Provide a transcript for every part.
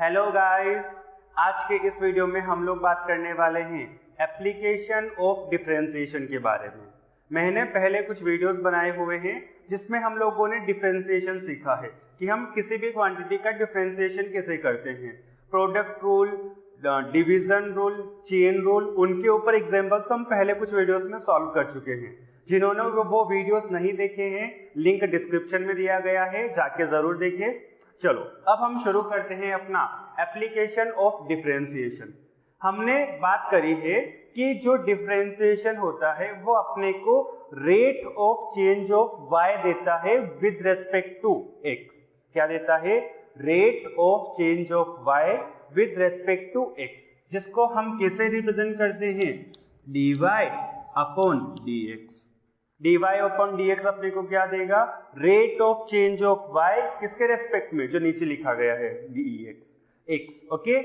Hello guys, आज के इस वीडियो में हम लोग बात करने वाले हैं एप्लीकेशन ऑफ डिफरेंशिएशन के बारे में। मैंने पहले कुछ वीडियोस बनाए हुए हैं जिसमें हम लोगों ने डिफरेंशिएशन सीखा है कि हम किसी भी क्वांटिटी का डिफरेंशिएशन कैसे करते हैं। Product rule, division rule, chain rule, उनके ऊपर एग्जांपल्स हम पहले कुछ वीडियोस में सॉल्व कर चुके हैं। जिन्होंने वो वीडियोस नहीं देखे हैं, लिंक डिस्क्रिप्शन में दिया गया है, जाके जरूर देखें। चलो अब हम शुरू करते हैं अपना एप्लीकेशन ऑफ डिफरेंशिएशन। हमने बात करी है कि जो डिफरेंशिएशन होता है वो अपने को rate of change of y देता है विद रेस्पेक्ट टू x। क्या देता है? Rate of change of y with respect to x, जिसको हम कैसे रिप्रेजेंट करते हैं? dy upon dx। dy upon dx अपने को क्या देगा? Rate of change of y किसके रेस्पेक्ट में? जो नीचे लिखा गया है dx x। ओके,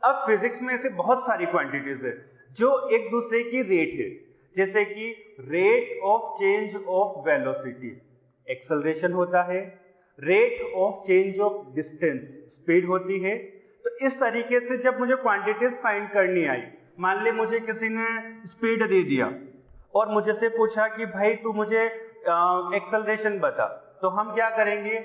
अब फिजिक्स में ऐसे बहुत सारी क्वांटिटीज है जो एक दूसरे की रेट है, जैसे कि rate of change of velocity acceleration होता है, rate of change of distance speed होती है। तो इस तरीके से जब मुझे क्वांटिटीज फाइंड करनी आई, मान ले मुझे किसी ने स्पीड दे दिया और मुझे से पूछा कि भाई तू मुझे एक्सेलरेशन बता, तो हम क्या करेंगे?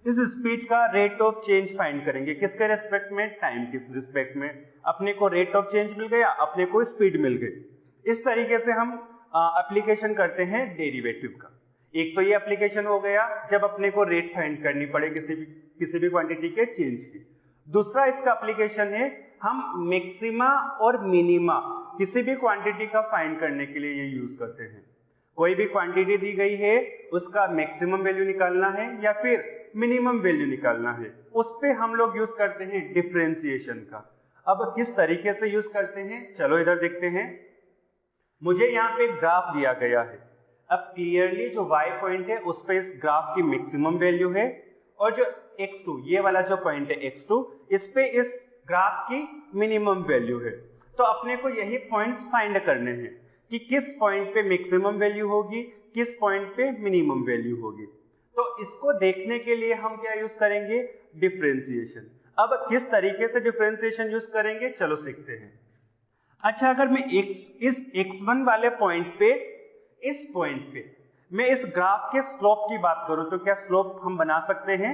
इस स्पीड का रेट ऑफ चेंज फाइंड करेंगे। किसके रेस्पेक्ट में? टाइम के रिस्पेक्ट में। अपने को रेट ऑफ चेंज मिल गया, अपने को स्पीड मिल गई। इस तरीके से हम एप्लीकेशन करते हैं डेरिवेटिव का। एक तो ये एप्लीकेशन हो गया जब अपने को रेट फाइंड करनी पड़े किसी भी क्वांटिटी के चेंज की। दूसरा इसका एप्लीकेशन है, हम मैक्सिमा और मिनिमा किसी भी क्वांटिटी का फाइंड करने के लिए ये यूज करते हैं। कोई भी क्वांटिटी दी गई है, उसका मैक्सिमम वैल्यू निकालना है या फिर मिनिमम वैल्यू निकालना है, उस पे हम लोग यूज करते हैं डिफरेंशिएशन का। अब किस तरीके से यूज करते हैं, चलो इधर देखते हैं। मुझे यहाँ पे ग्राफ दिया गया है। अब क्लियरली जो y पॉइंट है उस पे इस ग्राफ की मैक्सिमम वैल्यू है, और जो x2 ये वाला जो पॉइंट है x2, इस पे इस ग्राफ की मिनिमम वैल्यू है। तो अपने को यही पॉइंट्स फाइंड करने हैं कि किस पॉइंट पे मैक्सिमम वैल्यू होगी, किस पॉइंट पे मिनिमम वैल्यू होगी। तो इसको देखने के लिए हम क्या यूज करेंगे? डिफरेंशिएशन। अब किस तरीके से डिफरेंशिएशन यूज करेंगे, चलो सीखते हैं। अच्छा, अगर मैं इस x1 वाले पॉइंट पे, इस पॉइंट पे मैं इस ग्राफ के स्लोप की बात करूं तो क्या स्लोप हम बना सकते हैं?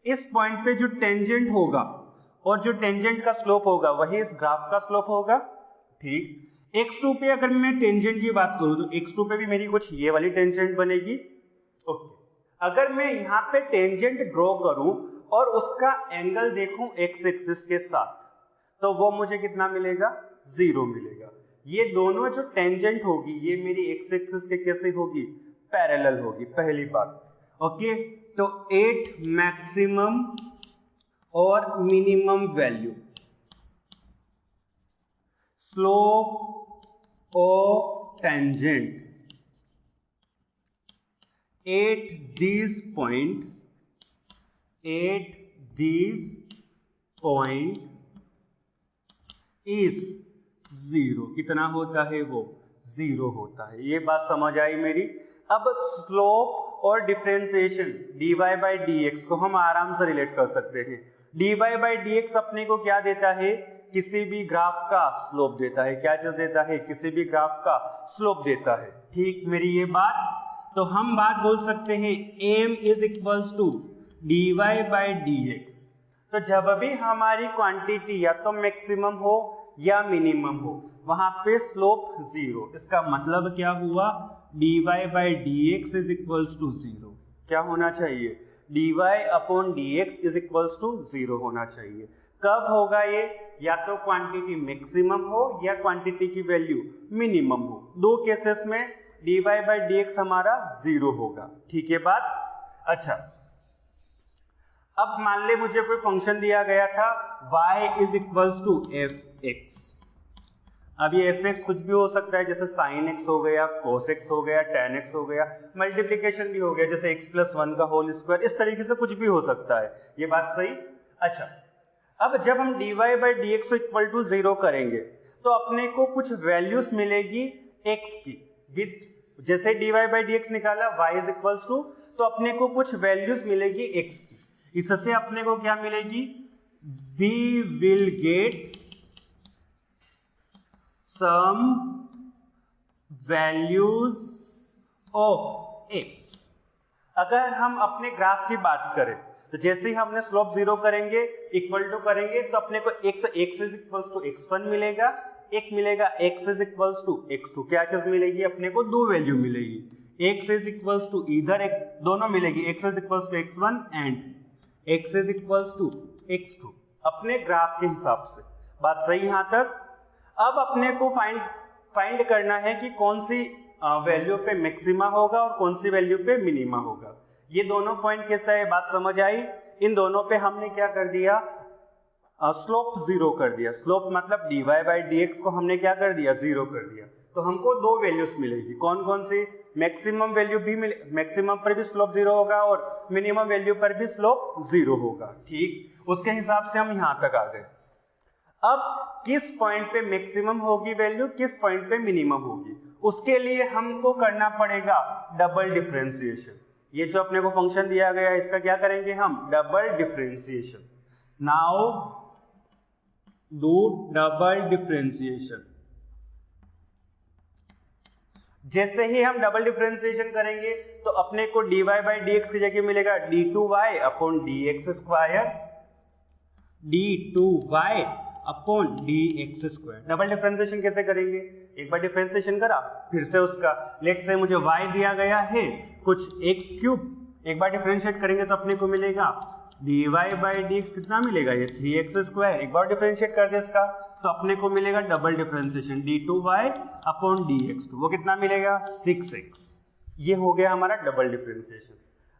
इस पॉइंट पे जो टेंजेंट होगा और जो टेंजेंट का स्लोप होगा वही इस ग्राफ का स्लोप होगा। ठीक, x2 पे अगर मैं टेंजेंट की बात करूं तो x2 पे भी मेरी कुछ ये वाली टेंजेंट बनेगी। ओके, अगर मैं यहाँ पे टेंजेंट ड्रॉ करूं और उसका एंगल देखूं x एक्सिस के साथ, तो वो मुझे कितना मिलेगा? 0 मिलेगा। ये दोनों जो टेंजेंट होगी ये मेरी x एक्सिस के कैसे होगी? पैरेलल होगी, पहली बात। ओके, तो 8 मैक्सिमम और minimum value, slope of tangent at these point is 0। कितना होता है वो? 0 होता है। ये बात समझ आई मेरी। अब स्लोप और डिफरेंशिएशन dy by dx को हम आराम से रिलेट कर सकते हैं। dy by dx अपने को क्या देता है? किसी भी ग्राफ का स्लोप देता है। क्या चीज देता है? किसी भी ग्राफ का स्लोप देता है। ठीक मेरी ये बात। तो हम बात बोल सकते हैं m is equals to dy by dx। तो जब भी हमारी क्वांटिटी या तो मैक्सिमम हो या मिनिमम हो, वहां पे स्लोप 0। इसका मतलब क्या हुआ? dy by dx is equals to 0। क्या होना चाहिए? dy upon dx is equals to 0 होना चाहिए। कब होगा ये? या तो क्वांटिटी मैक्सिमम हो या क्वांटिटी की वैल्यू मिनिमम हो। दो केसेस में dy by dx हमारा 0 होगा। ठीक है बात? अच्छा, अब मान ले मुझे कोई फंक्शन दिया गया था y is equals to fx। अब ये fx कुछ भी हो सकता है, जैसे sin x हो गया, cos x हो गया, tan x हो गया, मल्टीप्लीकेशन भी हो गया जैसे x प्लस 1 का होल स्क्वायर। इस तरीके से कुछ भी हो सकता है। ये बात सही? अच्छा, अब जब हम dy by dx को इक्वल टू 0 करेंगे तो अपने को कुछ वैल्यूज मिलेगी x की। विद जैसे dy by dx निकाला y इज इक्वल्स टू, तो अपने को कुछ वैल्यूज मिलेगी x की। इससे अपने को क्या मिलेगी? we will get some values of x। अगर हम अपने ग्राफ की बात करें तो जैसे ही हमने स्लोप 0 करेंगे इक्वल टू करेंगे तो अपने को एक तो x is equals to x1 मिलेगा, एक मिलेगा x is equals to x2। क्या चीज मिलेगी? अपने को दो वैल्यू मिलेगी, x इज इक्वल्स टू इधर x, दोनों मिलेगी, x is equals to x1 and x is equals to x2 अपने ग्राफ के हिसाब से। बात सही यहां तक? अब अपने को फाइंड करना है कि कौन सी वैल्यू पे मैक्सिमा होगा और कौन सी वैल्यू पे मिनिमा होगा। ये दोनों पॉइंट कैसा है, बात समझ आई? इन दोनों पे हमने क्या कर दिया, स्लोप 0 कर दिया। स्लोप मतलब dy बाई dx को हमने क्या कर दिया, 0 कर दिया। तो हमको दो वैल्यूज मिलेगी, कौन कौन सी? मैक्सिमम वैल्यू भी मिले, मैक्सिमम पर भी स्लोप 0 होगा और मिनिमम वैल्यू पर भी स्लोप 0 होगा। ठीक, उसके हिसाब से हम यहां तक आ गए। अब किस पॉइंट पे मैक्सिमम होगी वैल्यू, किस पॉइंट पे मिनिमम होगी, उसके लिए हमको करना पड़ेगा डबल डिफरेंशिएशन। ये जो अपने को फंक्शन दिया गया है इसका क्या करेंगे हम, double differentiation. Now do double differentiation. जैसे ही हम डबल डिफरेंशिएशन करेंगे तो अपने को dy बाई dx की जगह मिलेगा d2y upon dx square, d2y upon dx square. Double differentiation कैसे करेंगे? एक बार डिफरेंशिएशन करा, फिर से उसका लेट से मुझे y दिया गया है कुछ x क्यूब, एक बार डिफरेंशिएट करेंगे तो अपने को मिलेगा dy बाई dx कितना मिलेगा, ये 3x स्क्वायर। एक बार डिफरेंशिएट कर दे इसका तो अपने को मिलेगा double differentiation d2y upon dx2, वो कितना मिलेगा 6x। ये हो गया हमारा डबल डिफरेंशिएशन।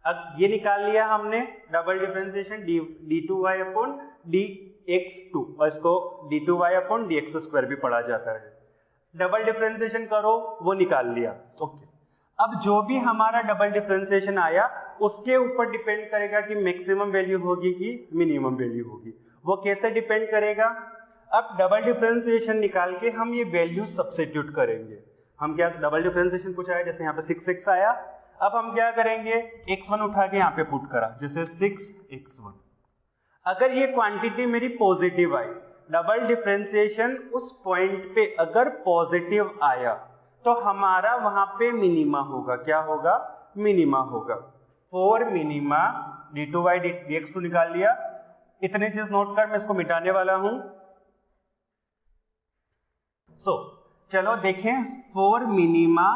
अब ये निकाल लिया हमने double differentiation d2y upon dx2, और इसको d2y अपॉन dx स्क्वायर भी पढ़ा जाता है। डबल डिफरेंशिएशन करो, वो निकाल लिया। ओके, अब जो भी हमारा डबल डिफरेंशिएशन आया उसके ऊपर डिपेंड करेगा कि मैक्सिमम वैल्यू होगी कि मिनिमम वैल्यू होगी। वो कैसे डिपेंड करेगा? अब डबल डिफरेंशिएशन निकाल के हम ये वैल्यू सब्स्टिट्यूट करेंगे। हम क्या, डबल डिफरेंशिएशन कुछ आया, जैसे यहाँ पे 6x आया, अब हम क्या करेंगे, x1 उठा के यहाँ पे पुट करा, जैसे 6x1। अगर ये क्वांटिटी मेरी पॉजिटिव आई, डबल डिफरेंशिएशन उस पॉइंट पे अगर पॉजिटिव आया तो हमारा वहां पे मिनिमा होगा। क्या होगा? मिनिमा होगा। फॉर मिनिमा d2y dx2 निकाल लिया। इतनी चीज नोट कर, मैं इसको मिटाने वाला हूं। चलो देखें, for minima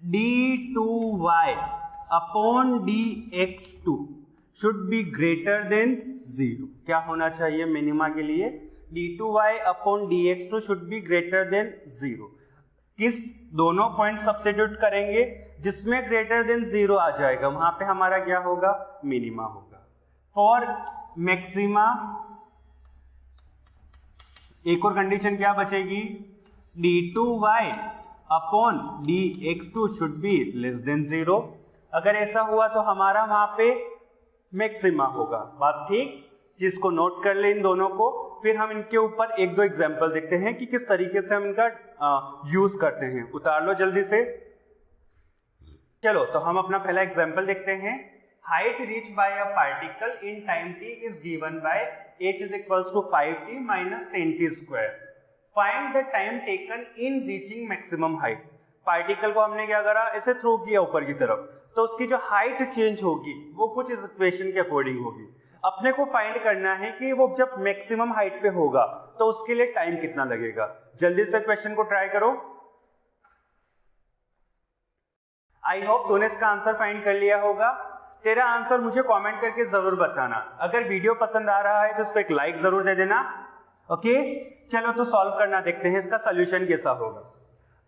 d2y upon dx2 should be greater than 0। क्या होना चाहिए मिनिमा के लिए? d2y upon dx2 should be greater than 0। किस, दोनों पॉइंट सब्स्टिट्यूट करेंगे, जिसमें ग्रेटर देन 0 आ जाएगा वहां पे हमारा क्या होगा, मिनिमा होगा। फॉर मैक्सिमा एक और कंडीशन क्या बचेगी, d2y upon dx2 should be less than 0। अगर ऐसा हुआ तो हमारा वहां पे मैक्सिमा होगा। बात ठीक, जिसको नोट कर ले इन दोनों को, फिर हम इनके ऊपर एक दो एग्जांपल देखते हैं कि किस तरीके से हम इनका यूज करते हैं। उतार लो जल्दी से। चलो तो हम अपना पहला एग्जांपल देखते हैं। Height reach by a particle in time t is given by h is equals to 5t minus 10t square. Find the time taken in reaching maximum height. Particle को हमने क्या करा, ऐसे थ्रो किया ऊपर की तरफ, तो उसकी जो हाइट चेंज होगी वो कुछ इस इक्वेशन के अकॉर्डिंग होगी। अपने को फाइंड करना है कि वो जब मैक्सिमम हाइट पे होगा तो उसके लिए टाइम कितना लगेगा। जल्दी से क्वेश्चन को ट्राई करो। आई होप तूने इसका आंसर फाइंड कर लिया होगा। तेरा आंसर मुझे कमेंट करके जरूर बताना। अगर वीडियो पसंद आ रहा है तो इसको एक लाइक जरूर दे देना। ओके, चलो तो सॉल्व करना देखते हैं, इसका सोल्यूशन कैसा होगा।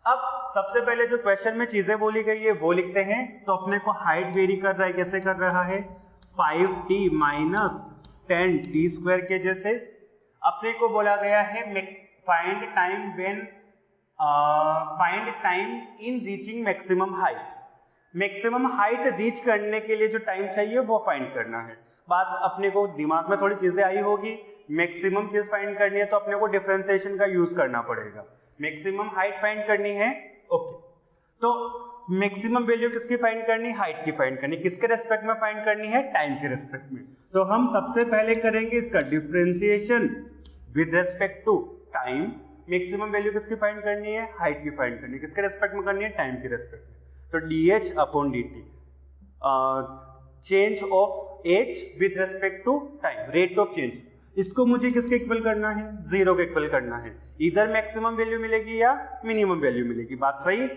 अब सबसे पहले जो क्वेश्चन में चीजें बोली गई है वो लिखते हैं। तो अपने को हाइट वेरी कर रहा है, कैसे कर रहा है, 5t माइनस 10t स्क्वायर के जैसे। अपने को बोला गया है find time in reaching maximum height. Maximum height reach करने के लिए जो टाइम चाहिए वो फाइंड करना है। बात अपने को दिमाग में थोड़ी चीजें आई होगी, मैक्सिमम चीज फाइंड करनी है तो अपने को डिफरेंशिएशन का यूज करना पड़ेगा। मैक्सिमम हाइट फाइंड करनी है। ओके, तो मैक्सिमम वैल्यू किसकी फाइंड करनी, हाइट की फाइंड करनी, किसके रेस्पेक्ट में फाइंड करनी है, टाइम के रेस्पेक्ट में। तो हम सबसे पहले करेंगे इसका differentiation with respect to time. Maximum value किसकी फाइंड करनी है, हाइट की फाइंड करनी है, किसके रेस्पेक्ट में करनी है, टाइम के रेस्पेक्ट में। तो dh upon dt, change of h with respect to time, rate of change, इसको मुझे किसके इक्वल करना है, 0 के इक्वल करना है। इधर मैक्सिमम वैल्यू मिलेगी या मिनिमम वैल्यू मिलेगी, बात सही।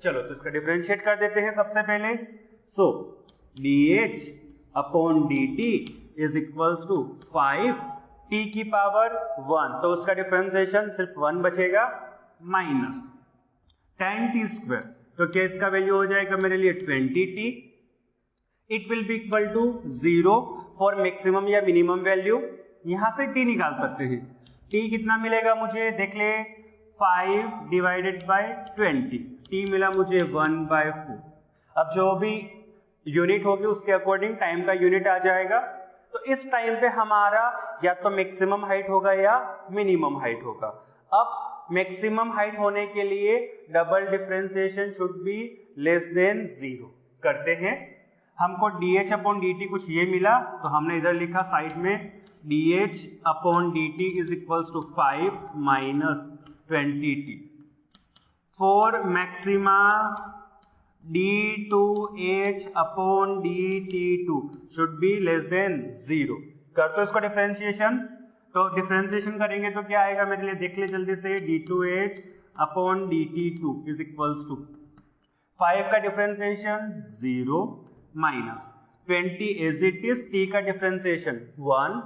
चलो तो इसका डिफरेंशिएट कर देते हैं सबसे पहले। So dh upon dt is equals to 5t की पावर 1, तो उसका डिफरेंशिएशन सिर्फ 1 बचेगा, माइनस 10t², तो क्या इसका वैल्यू हो जाएगा मेरे लिए 20t। It will be equal to 0 for maximum या मिनिमम वैल्यू। यहां से t निकाल सकते हैं, t कितना मिलेगा मुझे, देख ले, 5 डिवाइडेड बाय 20, t मिला मुझे 1/4। अब जो भी यूनिट होगी उसके अकॉर्डिंग टाइम का यूनिट आ जाएगा। तो इस टाइम पे हमारा या तो मैक्सिमम हाइट होगा या मिनिमम हाइट होगा। अब मैक्सिमम हाइट होने के लिए double differentiation should be less than 0 करते हैं। हमको dh अपॉन dt कुछ ये मिला, तो हमने इधर लिखा साइड में dh upon dt is equals to 5 minus 20t। For maxima d2h upon dt2 should be less than 0। कर तो इसको डिफरेंशिएशन, तो डिफरेंशिएशन करेंगे तो क्या आएगा मेरे लिए, देख ले जल्दी से, d2h upon dt2 is equals to 5 का differentiation 0 minus 20 as it is, t का डिफरेंशिएशन 1,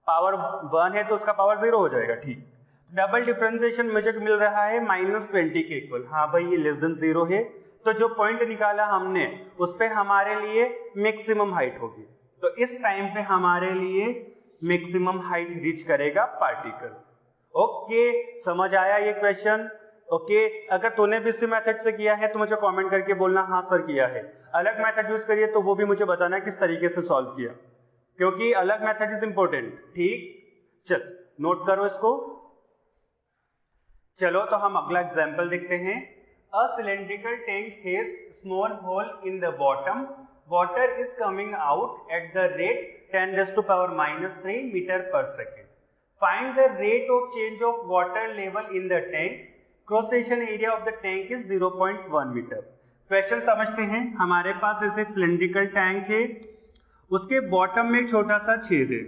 पावर 1 है तो उसका पावर 0 हो जाएगा, ठीक। डबल डिफरेंशिएशन मुझे मिल रहा है -20 के इक्वल। हाँ भाई ये लेस देन 0 है, तो जो पॉइंट निकाला हमने उस पे हमारे लिए मैक्सिमम हाइट होगी। तो इस टाइम पे हमारे लिए मैक्सिमम हाइट रीच करेगा पार्टिकल। ओके, समझ आया ये क्वेश्चन। ओके, अगर तूने भी इसी मेथड से किया है तो मुझे कमेंट करके बोलना हाँ सर किया है। अलग मेथड यूज करिए तो वो भी मुझे बताना किस तरीके से सॉल्व किया, क्योंकि अलग मेथड इज इंपॉर्टेंट, ठीक। चल नोट करो इसको। चलो तो हम अगला एग्जाम्पल देखते हैं। A cylindrical tank has small hole in the bottom, water is coming out at the rate 10⁻³ metre per second. Find the rate of change of water level in the tank, cross section area of the tank is 0.1 metre. Question समझते हैं। हमारे पास ऐसे एक cylindrical tank है, उसके bottom में एक छोटा सा छेद है।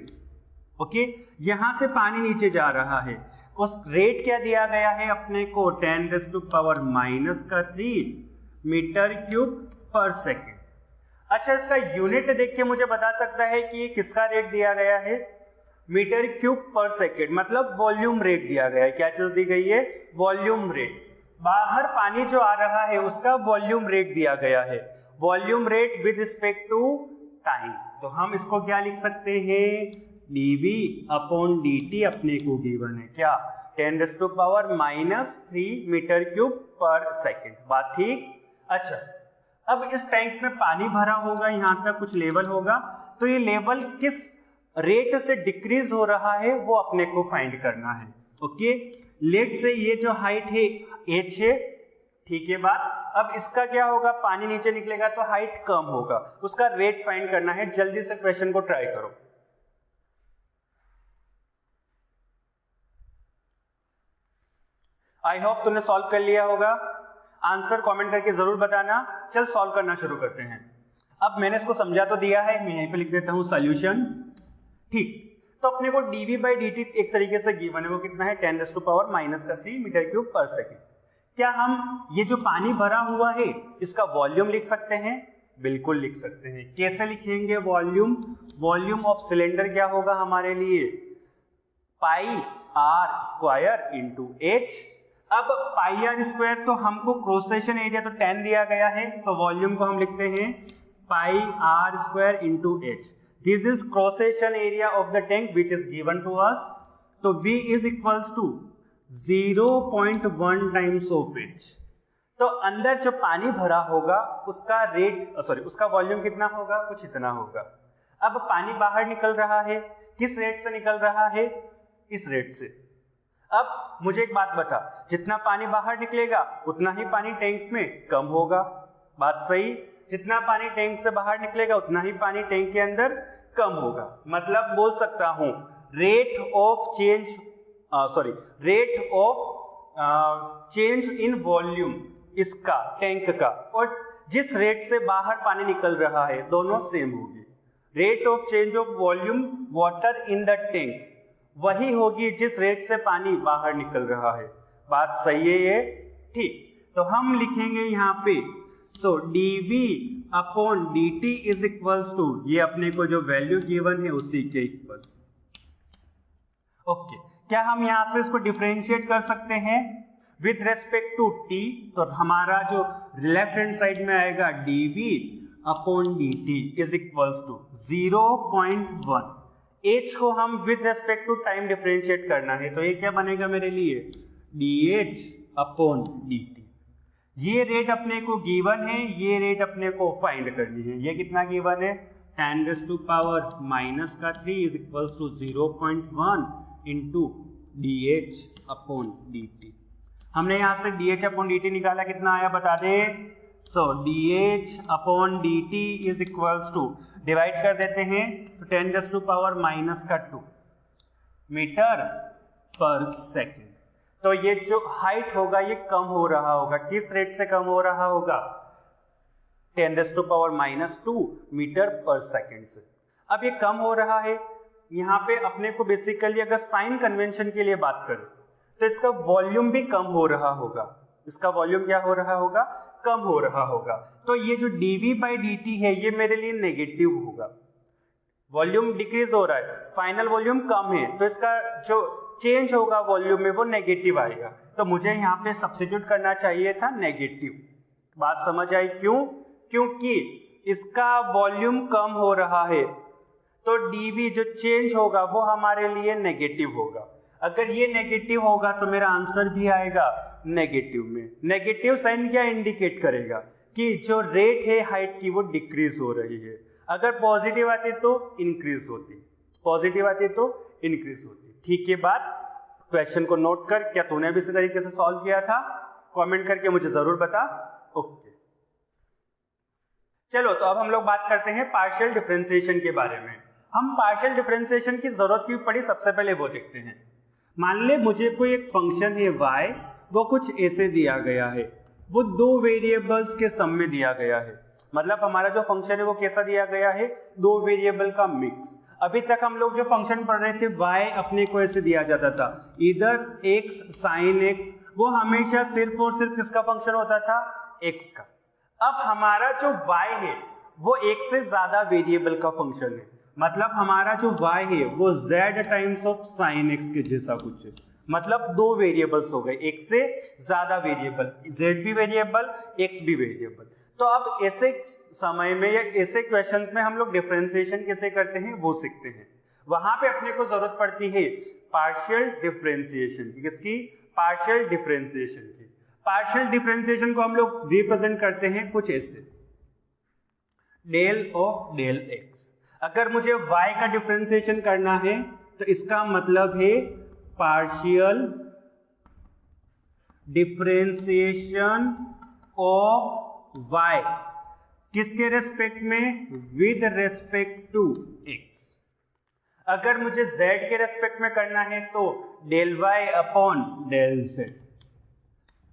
ओके, यहां से पानी नीचे जा रहा है। उस रेट क्या दिया गया है अपने को, 10⁻³ मीटर क्यूब पर सेकेंड। अच्छा, इसका यूनिट देख के मुझे बता सकता है कि ये किसका रेट दिया गया है, मीटर क्यूब पर सेकेंड, मतलब वॉल्यूम रेट दिया गया है। क्या चीज दी गई है, वॉल्यूम रेट। बाहर पानी जो आ रहा है उसका वॉल्यूम रेट दिया गया है, volume rate with respect to time. तो हम इसको क्या लिख सकते हैं, dv अपॉन dt अपने को गिवन है क्या, 10⁻³ मीटर क्यूब पर सेकेंड। बात ठीक। अच्छा, अब इस टैंक में पानी भरा होगा, यहां तक कुछ लेवल होगा, तो ये लेवल किस रेट से डिक्रीज हो रहा है वो अपने को फाइंड करना है। ओके, लेट से ये जो हाइट है h है, ठीक है बात। अब इसका क्या होगा, पानी नीचे निकलेगा तो हाइट कम होगा, उसका रेट फाइंड करना है। जल्दी से क्वेश्चन को ट्राई करो। आई होप तूने सॉल्व कर लिया होगा। आंसर कमेंट करके जरूर बताना। चल सॉल्व करना शुरू करते हैं। अब मैंने इसको समझा तो दिया है, मैं यहीं पे लिख देता हूं सॉल्यूशन, ठीक। तो अपने को dv/dt एक तरीके से गिवन है, वो कितना है, 10⁻³ मीटर क्यूब पर सेकेंड। क्या हम ये जो पानी भरा हुआ है इसका वॉल्यूम लिख सकते हैं, बिल्कुल लिख सकते हैं। कैसे लिखेंगे वॉल्यूम, वॉल्यूम ऑफ सिलेंडर क्या होगा हमारे लिए, πr² इंटू h। अब πr² तो हमको क्रॉस सेक्शन एरिया तो 10 दिया गया है, सो वॉल्यूम को हम लिखते हैं πr² into h। This is cross section area of the tank which is given to us. तो v is equals to 0.1 times of h। तो अंदर जो पानी भरा होगा उसका रेट, उसका वॉल्यूम कितना होगा, कुछ इतना होगा। अब पानी बाहर निकल रहा है, किस रेट से निकल रहा है, इस रेट से। अब मुझे एक बात बता, जितना पानी बाहर निकलेगा उतना ही पानी टैंक में कम होगा, बात सही, जितना पानी टैंक से बाहर निकलेगा उतना ही पानी टैंक के अंदर कम होगा। मतलब बोल सकता हूं rate of change in volume इसका टैंक का और जिस रेट से बाहर पानी निकल रहा है दोनों सेम होगी। Rate of change of volume water in the tank वही होगी जिस रेट से पानी बाहर निकल रहा है। बात सही है ये, ठीक। तो हम लिखेंगे यहाँ पे so dV upon dt is equals to, ये अपने को जो वैल्यू गिवन है उसी के इक्वल। ओके, क्या हम यहाँ से इसको डिफरेंशिएट कर सकते हैं विथ रेस्पेक्ट टू t? तो हमारा जो लेफ्ट हैंड साइड में आएगा dV upon dt is equals to 0.1। h को हम with respect to time differentiate करना है, तो ये क्या बनेगा मेरे लिए dH अपॉन dt। ये रेट अपने को गिवन है, ये रेट अपने को फाइंड करनी है। ये कितना गिवन है 10⁻³ is equals to 0.1 into dH upon dt। हमने यहाँ से dH अपॉन dt निकाला, कितना आया बता दे। So dH upon dt is equals to, divide कर देते हैं तो 10⁻² मीटर पर सेकेंड। तो ये जो हाइट होगा ये कम हो रहा होगा, किस रेट से कम हो रहा होगा 10⁻² मीटर पर सेकेंड से। अब ये कम हो रहा है, यहाँ पे अपने को बेसिकली अगर साइन कन्वेंशन के लिए बात करें तो इसका वॉल्यूम भी कम हो रहा होगा। इसका वॉल्यूम क्या हो रहा होगा, कम हो रहा होगा। तो ये जो dV/dt है ये मेरे लिए नेगेटिव होगा। वॉल्यूम डिक्रीज हो रहा है, फाइनल वॉल्यूम कम है, तो इसका जो चेंज होगा वॉल्यूम में वो नेगेटिव आएगा। तो मुझे यहाँ पे सब्स्टिट्यूट करना चाहिए था नेगेटिव। बात समझ आई क्यों? क्योंकि इसका वॉल्यूम कम हो रहा है तो dV जो चेंज होगा वो हमारे लिए नेगेटिव होगा। अगर ये नेगेटिव होगा तो मेरा आंसर भी आएगा नेगेटिव में। नेगेटिव साइन क्या इंडिकेट करेगा कि जो रेट है हाइट की वो डिक्रीज हो रही है। अगर पॉजिटिव आती तो इंक्रीज होती, पॉजिटिव आती तो इंक्रीज होती। ठीक है बात, क्वेश्चन को नोट कर, क्या तूने भी इसी तरीके से सॉल्व किया था? कमेंट करके मुझे जरूर बता। ओके, चलो तो अब हम लोग बात करते हैं पार्शियल डिफरेंशिएशन के बारे में। हम पार्शियल डिफरेंशिएशन की जरूरत क्यों पड़ी सबसे पहले वो देखते हैं। मान ले मुझे कोई एक फंक्शन है y, वो कुछ ऐसे दिया गया है, वो दो वेरिएबल्स के सम में दिया गया है। मतलब हमारा जो फंक्शन है वो कैसा दिया गया है, दो वेरिएबल का मिक्स। अभी तक हम लोग जो फंक्शन पढ़ रहे थे y अपने को ऐसे दिया जाता था, इधर x sin x, वो हमेशा सिर्फ और सिर्फ किसका फंक्शन होता था, x का। अब हमारा जो y है वो एक से ज्यादा वेरिएबल का फंक्शन है। मतलब हमारा जो y है वो z times of sin x के जैसा कुछ है। मतलब दो वेरिएबल्स हो गए, एक से ज्यादा वेरिएबल, z भी वेरिएबल x भी वेरिएबल। तो अब ऐसे समय में या ऐसे क्वेश्चंस में हम लोग डिफरेंशिएशन कैसे करते हैं वो सीखते हैं। वहां पे अपने को जरूरत पड़ती है पार्शियल डिफरेंशिएशन की। किसकी? पार्शियल डिफरेंशिएशन की। पार्शियल डिफरेंशिएशन को हम लोग रिप्रेजेंट करते हैं कुछ ऐसे, डेल ऑफ डेल एक्स। अगर मुझे y का डिफरेंशिएशन करना है तो इसका मतलब है पार्शियल डिफरेंशिएशन ऑफ y किसके रेस्पेक्ट में, विद रेस्पेक्ट टू x। अगर मुझे z के रेस्पेक्ट में करना है तो del y upon del z,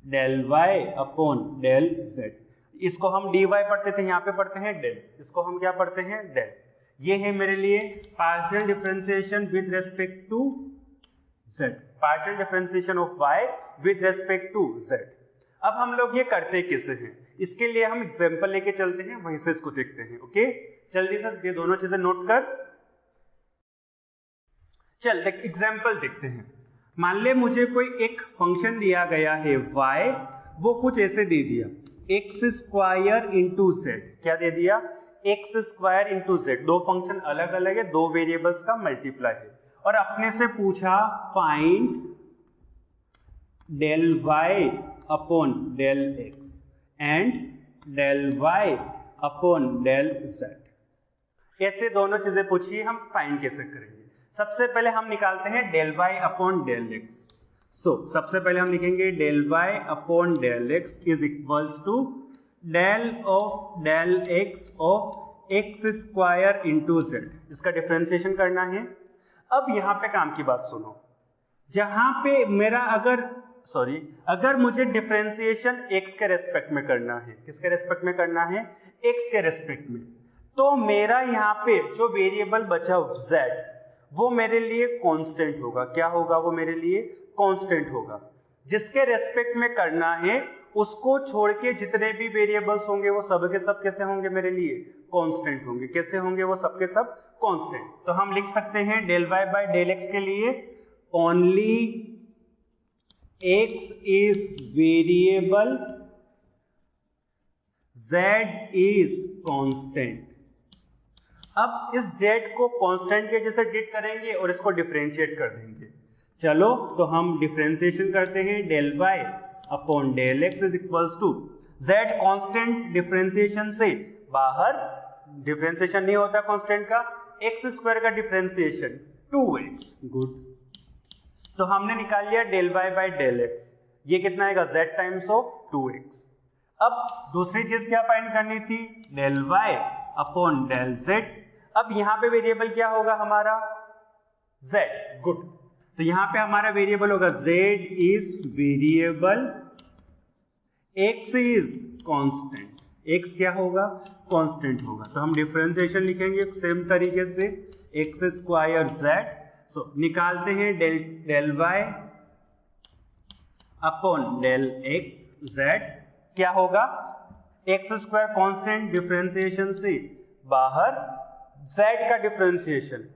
del y upon del z। इसको हम dy पढ़ते थे, यहाँ पे पढ़ते हैं डेल, इसको हम क्या पढ़ते हैं, डेल। ये है मेरे लिए partial differentiation with respect to z, partial differentiation of y with respect to z। अब हम लोग ये करते कैसे हैं, इसके लिए हम एग्जाम्पल लेके चलते हैं, वहीं से इसको देखते हैं। ओके, जल्दी से ये दोनों चीजें नोट कर। चल एक एग्जाम्पल देखते हैं। मान ले मुझे कोई एक फंक्शन दिया गया है y, वो कुछ ऐसे दे दिया x² इंटू z। क्या दे दिया, x² इंटू z। दो फंक्शन अलग अलग है, दो वेरिएबल्स का मल्टीप्लाई है, और अपने से पूछा find del y upon del x and del y upon del z। ऐसे दोनों चीजें पूछिए, हम फाइंड कैसे करेंगे। सबसे पहले हम निकालते हैं del y upon del x। So सबसे पहले हम लिखेंगे del y upon del x is equals to del of del x of x square into z, इसका डिफ्रेंसिएशन करना है। अब यहाँ पे काम की बात सुनो, जहां पे मेरा अगर मुझे डिफरेंशिएशन x के रेस्पेक्ट में करना है, किसके रेस्पेक्ट में करना है, x के रेस्पेक्ट में, तो मेरा यहाँ पे जो वेरिएबल बचा z वो मेरे लिए कांस्टेंट होगा। क्या होगा, वो मेरे लिए कांस्टेंट होगा। जिसके रेस्पेक्ट में करना है उसको छोड़ के जितने भी वेरिएबल्स होंगे वो सब के सब कैसे होंगे, मेरे लिए कांस्टेंट होंगे। कैसे होंगे, वो सब के सब कांस्टेंट। तो हम लिख सकते हैं del y by del x के लिए only x is variable, z is constant। अब इस z को कांस्टेंट के जैसे ट्रीट करेंगे और इसको डिफरेंशिएट कर देंगे। चलो तो हम डिफरेंशिएशन करते हैं, del y upon del x is equals to z constant, differentiation से बाहर डिफरेंशिएशन नहीं होता कांस्टेंट का, x स्क्वायर का डिफरेंशिएशन 2x। गुड, तो हमने निकाल लिया del y by del x, ये कितना आएगा, z टाइम्स ऑफ 2x। अब दूसरी चीज क्या फाइंड करनी थी, del y upon del z। अब यहाँ पे वेरिएबल क्या होगा हमारा, z। गुड, तो यहाँ पे हमारा वेरिएबल होगा z is variable, x is constant. x क्या होगा, कांस्टेंट होगा। तो हम डिफरेंशिएशन लिखेंगे सेम तरीके से, एक्स स्क्वायर z। सो निकालते हैं del y upon del x z, क्या होगा, एक्स स्क्वायर कांस्टेंट, डिफरेंशिएशन से बाहर जेड का differentiation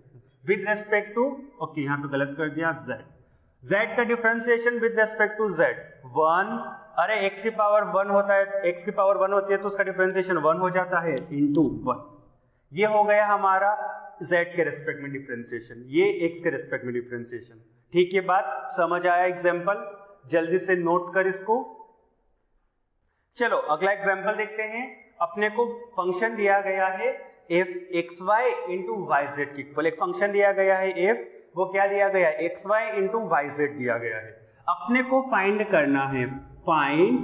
with respect to, okay यहाँ पे गलत कर दिया, जेड का differentiation with respect to z 1। अरे एक्स की पावर 1 होता है, एक्स की पावर 1 होती है तो उसका डिफरेंशिएशन 1 हो जाता है इंटू 1। ये हो गया हमारा z के रेस्पेक्ट में डिफरेंशिएशन, ये x के रेस्पेक्ट में डिफरेंशिएशन। ठीक, ये बात समझ आया। एग्जांपल जल्दी से नोट कर इसको। चलो अगला एग्जांपल देखते हैं। अपने को फंक्शन दिया गया है f x y into y z की इक्वल। एक फंक्शन दिया गया है f, वो क्या दिया गया है, x y into y z दिया गया है। अपने को फाइंड करना है, find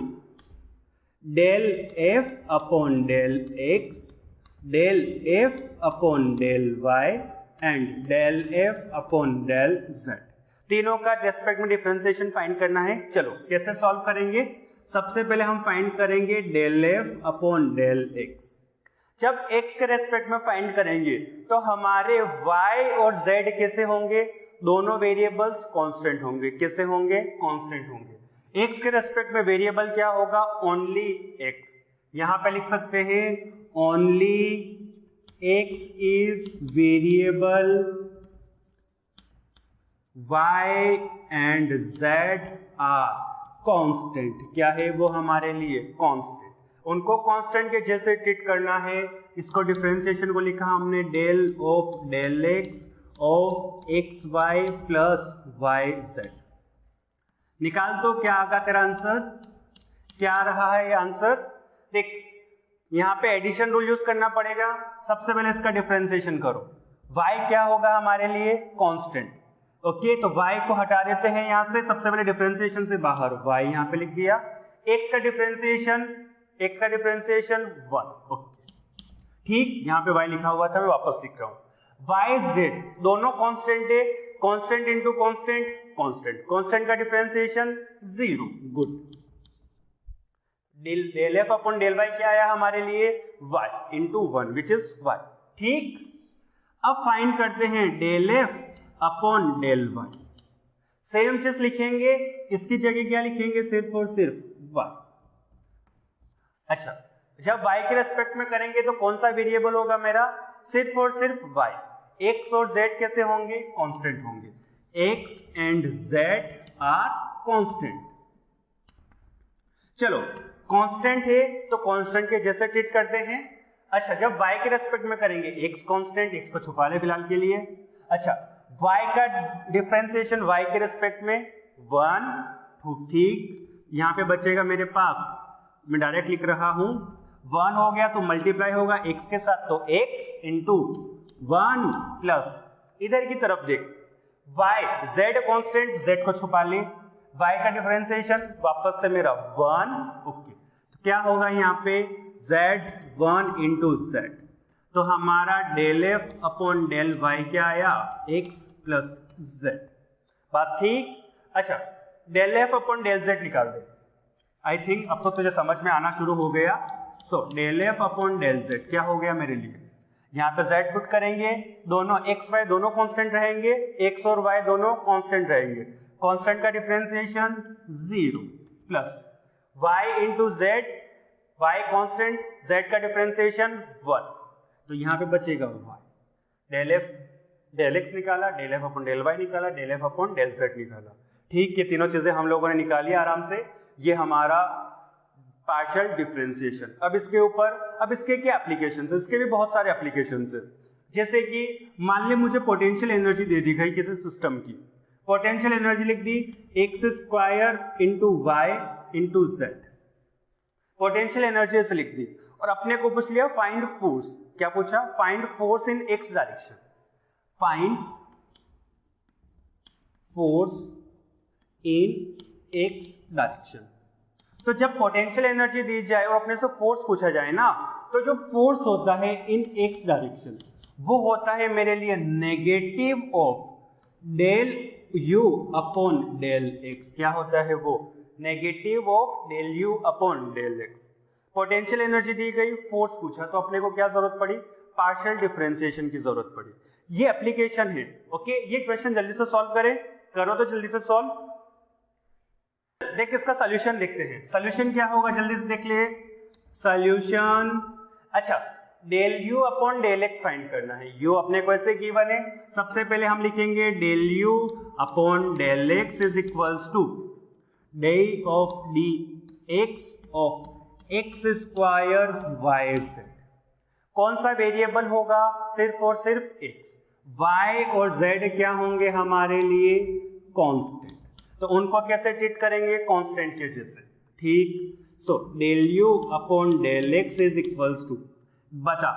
del f upon del x, del f upon del y and del f upon del z। तीनों का रेस्पेक्ट में डिफरेंशिएशन फाइंड करना है। चलो कैसे सॉल्व करेंगे, सबसे पहले हम फाइंड करेंगे del f upon del x। जब x के रेस्पेक्ट में फाइंड करेंगे तो हमारे y और z कैसे होंगे, दोनों वेरिएबल्स कांस्टेंट होंगे। कैसे होंगे, कांस्टेंट होंगे। x के रेस्पेक्ट में वेरिएबल क्या होगा, ओनली x। यहां पे लिख सकते हैं only x is variable, y and z are constant. क्या है वो हमारे लिए, कांस्टेंट। उनको कांस्टेंट के जैसे ट्रीट करना है। इसको डिफरेंशिएशन को लिखा हमने del of del x of x y plus y z. निकाल तो क्या आगा तेरा आंसर, क्या रहा है ये आंसर। देख यहाँ पे एडिशन रूल यूज करना पड़ेगा। सबसे पहले इसका डिफरेंशिएशन करो, y क्या होगा हमारे लिए, कांस्टेंट। ओके, तो y को हटा देते हैं यहाँ से, सबसे पहले डिफरेंशिएशन से बाहर y यहाँ पे लिख दिया। x का डिफरेंशिएशन 1। ओके ठीक, यहाँ पे y लिखा हुआ था, मैं वापस लिख रहा हूँ। y z दोनों कांस्टेंट है, constant into constant, constant. Constant का differentiation 0। Good, del f upon del y क्या आया हमारे लिए, y into 1 which is y। ठीक, अब फाइंड करते हैं del f upon del y. Same चीज लिखेंगे, इसकी जगह क्या लिखेंगे, सिर्फ और सिर्फ y। अच्छा, जब y के रेस्पेक्ट में करेंगे तो कौन सा वेरिएबल होगा मेरा, सिर्फ और सिर्फ y। x और z कैसे होंगे, कांस्टेंट होंगे। x and z are constant. चलो कांस्टेंट है तो कांस्टेंट के जैसे ट्रीट करते हैं। अच्छा, जब y के रेस्पेक्ट में करेंगे, x कांस्टेंट, x को छुपा ले फिलहाल के लिए। अच्छा, y का डिफरेंशिएशन y के रेस्पेक्ट में 1। ठीक, यहाँ पे बचेगा मेरे पास, मैं डायरेक्ट लिख रहा हूं, 1 हो गया तो मल्टीप्लाई होगा x के साथ, तो x इंटू 1 प्लस इधर की तरफ देख y, z कांस्टेंट, z को छुपा ले, y का डिफरेंशिएशन वापस से मेरा 1। ओके, तो क्या होगा यहाँ पे z1 इंटू जेड, तो हमारा del f upon del y क्या आया x प्लस जेड। बात ठीक। अच्छा, del f upon del z निकाल दे। आई थिंक अब तो तुझे समझ में आना शुरू हो गया। So del f upon del z क्या हो गया मेरे लिए, यहाँ पे z पुट करेंगे, दोनों x y दोनों कांस्टेंट रहेंगे, x और y दोनों कांस्टेंट रहेंगे, कांस्टेंट का differentiation 0 plus y into z, y constant, z का डिफरेंशिएशन 1, तो यहाँ पे बचेगा y। Del f del x निकाला, del f upon del y निकाला, del f upon del z निकाला। ठीक, ये तीनों चीजें हम लोगों ने निकाली आराम से। ये हमारा पार्शियल डिफरेंशिएशन। अब इसके ऊपर, अब इसके क्या एप्लीकेशंस है, इसके भी बहुत सारे एप्लीकेशंस है। जैसे कि मान ले मुझे पोटेंशियल एनर्जी दे दी गई किसी सिस्टम की, पोटेंशियल एनर्जी लिख दी x square into y into z, potential energy ऐसे लिख दी, और अपने को पूछ लिया फाइंड फोर्स। क्या पूछा? Find force in x direction, find force in x direction. तो जब पोटेंशियल एनर्जी दी जाए और अपने से फोर्स पूछा जाए ना, तो जो फोर्स होता है इन एक्स डायरेक्शन वो होता है मेरे लिए negative of del u upon del x. क्या होता है वो? Negative of del u upon del x. Potential energy दी गई, फोर्स पूछा, तो अपने को क्या जरूरत पड़ी? पार्शियल डिफरेंशिएशन की जरूरत पड़ी। ये एप्लीकेशन है। ओके, ये क्वेश्चन जल्दी से सॉल्व करें, करो तो जल्दी से सॉल्व। देख इसका सॉल्यूशन देखते हैं। सॉल्यूशन क्या होगा जल्दी से देख ले। सॉल्यूशन, अच्छा, del u upon del x find करना है। यू अपने को ऐसे गिवन है, सबसे पहले हम लिखेंगे del u upon del x is equals to del of d x of x square y z. कौन सा वेरिएबल होगा? सिर्फ और सिर्फ एक्स। वाई और जेड क्या होंगे हमारे लिए? कांस्टेंट। तो उनको कैसे ट्रीट करेंगे? कांस्टेंट के जैसे। ठीक। So del u upon del x is equals to, बता,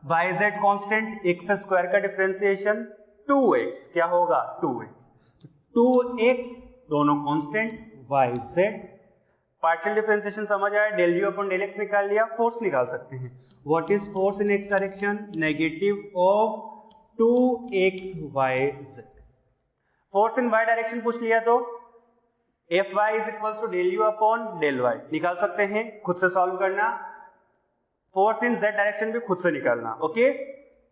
y z constant, x square का डिफरेंशिएशन 2x, क्या होगा? 2x। 2x दोनों कांस्टेंट, वाई जेड। पार्शियल डिफरेंशिएशन समझ आया? Del u upon del x निकाल लिया, फोर्स निकाल सकते हैं। What is force in x direction? Negative of 2x y z. Force in y direction पूछ लिया तो f y is equal to del u upon del Y निकाल सकते हैं, खुद से सॉल्व करना। फोर्स इन जेड डायरेक्शन भी खुद से निकालना। ओके,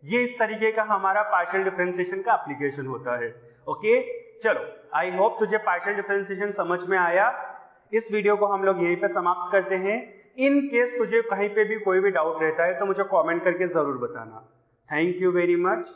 ये इस तरीके का हमारा पार्शियल डिफरेंशिएशन का एप्लीकेशन होता है। ओके, चलो, आई होप तुझे पार्शियल डिफरेंशिएशन समझ में आया। इस वीडियो को हम लोग यहीं पे समाप्त करते हैं। इन केस तुझे कहीं पे भी कोई भी डाउट रहता है तो मुझे कमेंट करके जरूर बताना। Thank you very much.